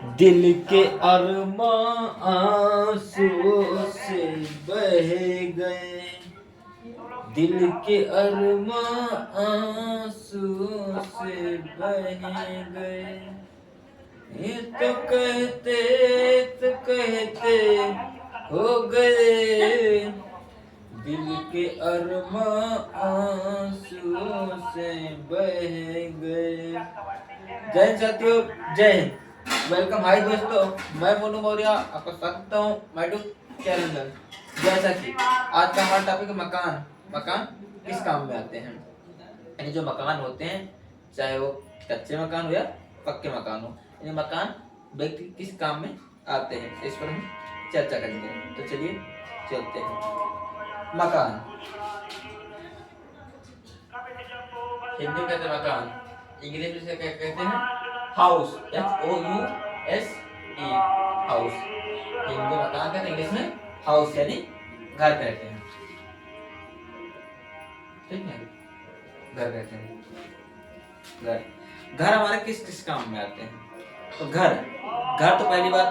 दिल के अरमां आंसुओं से बह गए, दिल के अरमां आंसुओं से बह गए। ये तो कहते हो गए, दिल के अरमां आंसुओं से बह गए। जय हिंद साथियों, जय हिंद। वेलकम, हाय दोस्तों, मैं मोनू मौर्य आपका स्वागत करता हूँ माय यूट्यूब चैनल में। जैसा कि आज का हमारा टॉपिक है मकान। मकान किस काम में आते हैं, यानी जो मकान होते हैं, चाहे वो कच्चे मकान हो या पक्के मकान हो, यानी मकान व्यक्ति किस काम में आते हैं, इस पर हम चर्चा करेंगे। तो चलिए चलते हैं। मकान हिंदी में कहते हैं मकान, इंग्लिश में से क्या कहते हैं? House, HOUSE, house. हिंदी मकान कहते हैं, इंग्लिश में हाउस यानी घर कहते हैं। ठीक है, घर कहते हैं। घर हमारे किस किस काम में आते हैं? तो घर तो पहली बात,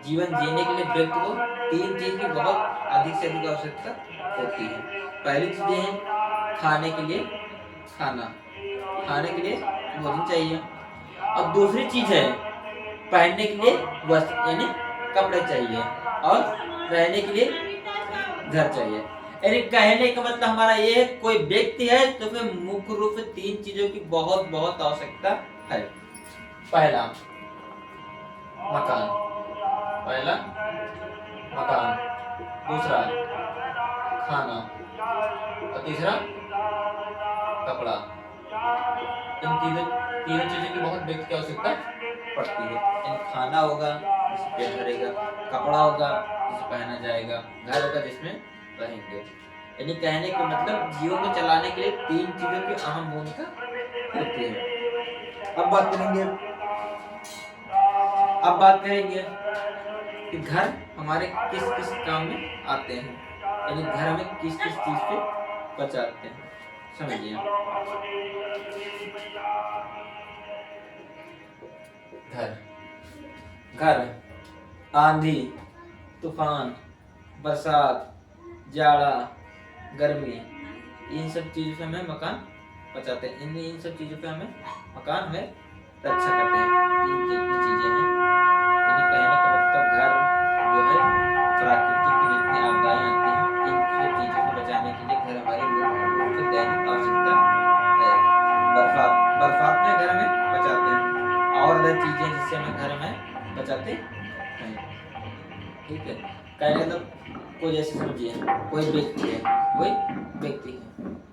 जीवन जीने के लिए व्यक्ति को 3 चीज की बहुत अधिक से अधिक आवश्यकता होती है। पहली चीजें हैं खाने के लिए खाना, खाने के लिए भोजन चाहिए। अब दूसरी चीज है पहनने के लिए वस्त्र यानी कपड़े चाहिए, और रहने के लिए घर चाहिए। यानी कहने का मतलब हमारा ये है, कोई व्यक्ति है तो फिर मुख्य रूप से 3 चीजों की बहुत बहुत आवश्यकता है। पहला मकान, दूसरा खाना, और तीसरा कपड़ा। इन तीनों चीजों की बहुत व्यक्ति की आवश्यकता पड़ती है। यानी खाना होगा जिसे पेट भरेगा, कपड़ा होगा जिसे पहना जाएगा, घर होगा जिसमें रहेंगे। यानी कहने का मतलब जीवन को चलाने के लिए 3 चीजों की अहम भूमिका होती है। अब बात करेंगे कि घर हमारे किस किस काम में आते हैं, यानी घर हमें किस किस चीज से बचाते हैं। समझिए, घर आंधी, तूफान, बरसात, जाड़ा, गर्मी, इन सब चीजों से हमें मकान बचाते हैं। इन सब चीजों पे हमें मकान हमें रक्षा करते हैं। इन जितनी चीजें हैं, यानी कहने का मतलब घर जो है प्राकृतिक की जितनी आपदाएं आती हैं, इन सब चीजों से बचाने के लिए घर हमारी मुख्य दैनिक आवश्यकता है। बरसात में घर हमें बचाते हैं, और अलग चीजें जिससे हमें घर में बचाते हैं। ठीक है, कहने का मतलब कोई जैसे समझिए, कोई व्यक्ति है,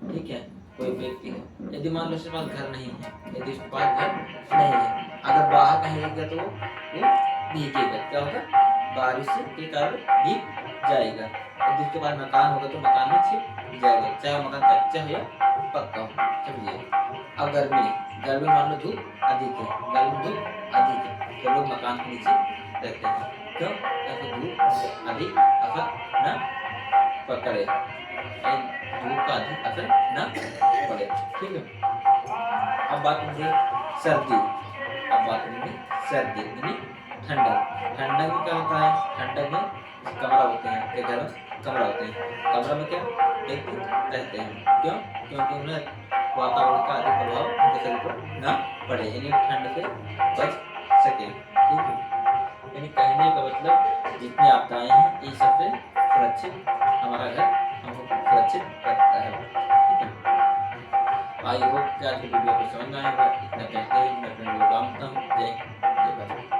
ठीक है, कोई व्यक्ति है, यदि मान लो उसके पास घर नहीं है, यदि उसके पास घर नहीं है, अगर बाहर कहीं रहेगा तो वो भीगेगा। क्या होगा? बारिश के कारण भीग जाएगा। यदि उसके पास मकान होगा तो मकान में छिप जाएगा, चाहे मकान कच्चा हो या पक्का हो। समझिए। अब गर्मी मान लो धूप अधिक है, तो लोग मकान के नीचे रहते हैं। क्यों? ताकि धूप अधिक असर न पकड़े, धूप का अधिक असर न पड़े। ठीक है। अब बात करेंगे सर्दी, यानी ठंडक में क्या होता है? ठंडक में कमरा होते हैं, के घर में कमरा होते हैं। कमरा में क्या व्यक्ति रहते हैं? क्यों? क्योंकि उन्हें वातावरण का अधिक प्रभाव उनके शरीर पर न पड़े, यानी ठंड से बच सके। ठीक है, यानी कहने का मतलब जितनी आपदाएं हैं, इन सब से सुरक्षित हमारा घर हमको सुरक्षित रखता है। ठीक है, आई होप कि आज की वीडियो को समझ में आएगा। इतना कहते हुए मैं अपने वीडियो को समाप्त करता हूं। जय हिंद, जय भारत।